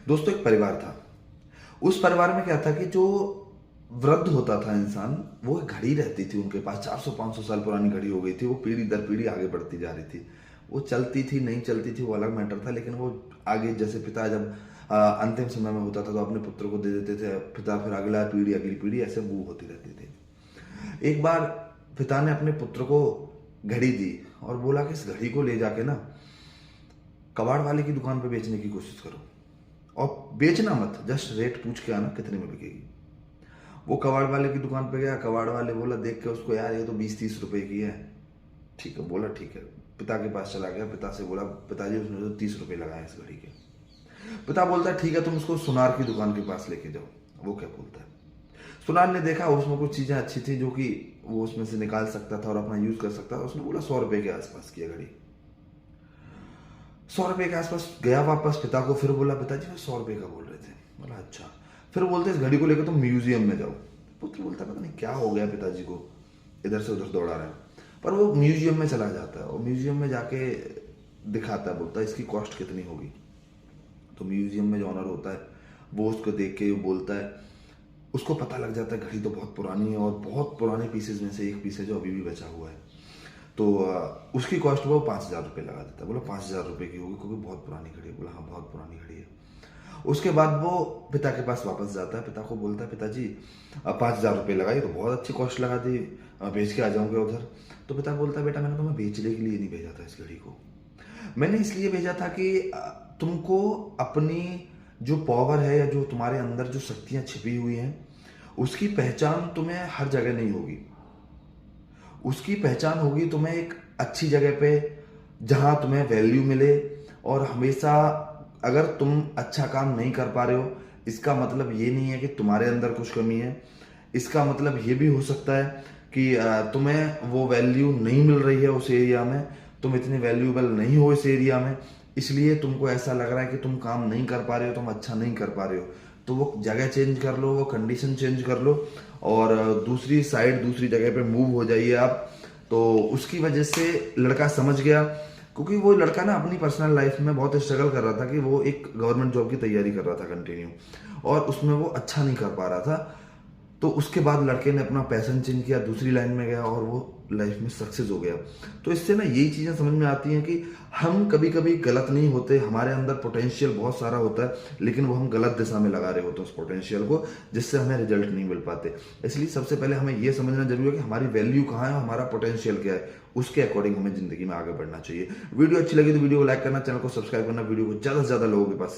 दोस्तों, एक परिवार था। उस परिवार में क्या था कि जो वृद्ध होता था इंसान, वो एक घड़ी रहती थी उनके पास, 400-500 साल पुरानी घड़ी हो गई थी। वो पीढ़ी दर पीढ़ी आगे बढ़ती जा रही थी। वो चलती थी नहीं चलती थी वो अलग मैटर था, लेकिन वो आगे, जैसे पिता जब अंतिम समय में होता था तो अपने पुत्र को दे देते थे, पिता फिर अगली पीढ़ी ऐसे मूव होती रहती थी। एक बार पिता ने अपने पुत्र को घड़ी दी और बोला कि इस घड़ी को ले जाके ना कबाड़ वाले की दुकान पे बेचने की कोशिश करो, और बेचना मत, जस्ट रेट पूछ के आना कितने में बिकेगी। वो कबाड़ वाले की दुकान पे गया। कबाड़ वाले बोला, देख के उसको, यार ये तो 20-30 रुपए की है। ठीक है, बोला ठीक है। पिता के पास चला गया, पिता से बोला, पिताजी उसने तो 30 रुपए लगाए इस घड़ी के। पिता बोलता है, ठीक है, तुम उसको सुनार की दुकान के पास लेके जाओ। वो क्या बोलता है, सुनार ने देखा उसमें कुछ चीजें अच्छी थी जो कि वो उसमें से निकाल सकता था और अपना यूज कर सकता था। उसने बोला 100 रुपए के आसपास की है घड़ी। 100 रुपए के आसपास गया वापस, पिता को फिर बोला, पिताजी वो 100 रुपए का बोल रहे थे। बोला अच्छा। फिर बोलते, इस घड़ी को लेकर तुम म्यूजियम में जाओ। पुत्र बोलता, पता नहीं क्या हो गया पिताजी को, इधर से उधर दौड़ा रहा है। पर वो म्यूजियम में चला जाता है और म्यूजियम में जाके दिखाता है, बोलता है इसकी कॉस्ट कितनी होगी। तो म्यूजियम में जो ऑनर होता है वो उसको देख के बोलता है, उसको पता लग जाता है घड़ी तो बहुत पुरानी है और बहुत पुराने पीसेज में से एक पीस है जो अभी भी बचा हुआ है। तो उसकी कॉस्ट वो 5,000 रुपये लगा देता है। बोला 5,000 रुपये की होगी क्योंकि बहुत पुरानी घड़ी है। बोला हाँ, बहुत पुरानी घड़ी है। उसके बाद वो पिता के पास वापस जाता है, पिता को बोलता है, पिताजी 5,000 रुपये लगाई तो बहुत अच्छी कॉस्ट लगा दी, बेच के आ जाऊंगे उधर। तो पिता बोलता है, बेटा मैंने तुम्हें बेचने के लिए नहीं भेजा था इस घड़ी को, मैंने इसलिए भेजा था कि तुमको अपनी जो पावर है या जो तुम्हारे अंदर जो शक्तियां छिपी हुई हैं उसकी पहचान तुम्हें हर जगह नहीं होगी। उसकी पहचान होगी तुम्हें एक अच्छी जगह पे जहां तुम्हें वैल्यू मिले। और हमेशा अगर तुम अच्छा काम नहीं कर पा रहे हो, इसका मतलब ये नहीं है कि तुम्हारे अंदर कुछ कमी है। इसका मतलब ये भी हो सकता है कि तुम्हें वो वैल्यू नहीं मिल रही है उस एरिया में, तुम इतने वैल्यूएबल नहीं हो इस एरिया में, इसलिए तुमको ऐसा लग रहा है कि तुम काम नहीं कर पा रहे हो, तुम अच्छा नहीं कर पा रहे हो। तो वो जगह चेंज कर लो, वो कंडीशन चेंज कर लो और दूसरी साइड, दूसरी जगह पे मूव हो जाइए आप। तो उसकी वजह से लड़का समझ गया, क्योंकि वो लड़का ना अपनी पर्सनल लाइफ में बहुत स्ट्रगल कर रहा था कि वो एक गवर्नमेंट जॉब की तैयारी कर रहा था कंटिन्यू, और उसमें वो अच्छा नहीं कर पा रहा था। तो उसके बाद लड़के ने अपना पैशन चेंज किया, दूसरी लाइन में गया और वो लाइफ में सक्सेस हो गया। तो इससे ना यही चीज़ें समझ में आती हैं कि हम कभी कभी गलत नहीं होते, हमारे अंदर पोटेंशियल बहुत सारा होता है, लेकिन वो हम गलत दिशा में लगा रहे होते हैं उस पोटेंशियल को, जिससे हमें रिजल्ट नहीं मिल पाते। इसलिए सबसे पहले हमें ये समझना जरूरी है कि हमारी वैल्यू कहाँ है, हमारा पोटेंशियल क्या है, उसके अकॉर्डिंग हमें जिंदगी में आगे बढ़ना चाहिए। वीडियो अच्छी लगी तो वीडियो को लाइक करना, चैनल को सब्सक्राइब करना, वीडियो को ज़्यादा से ज़्यादा लोगों के पास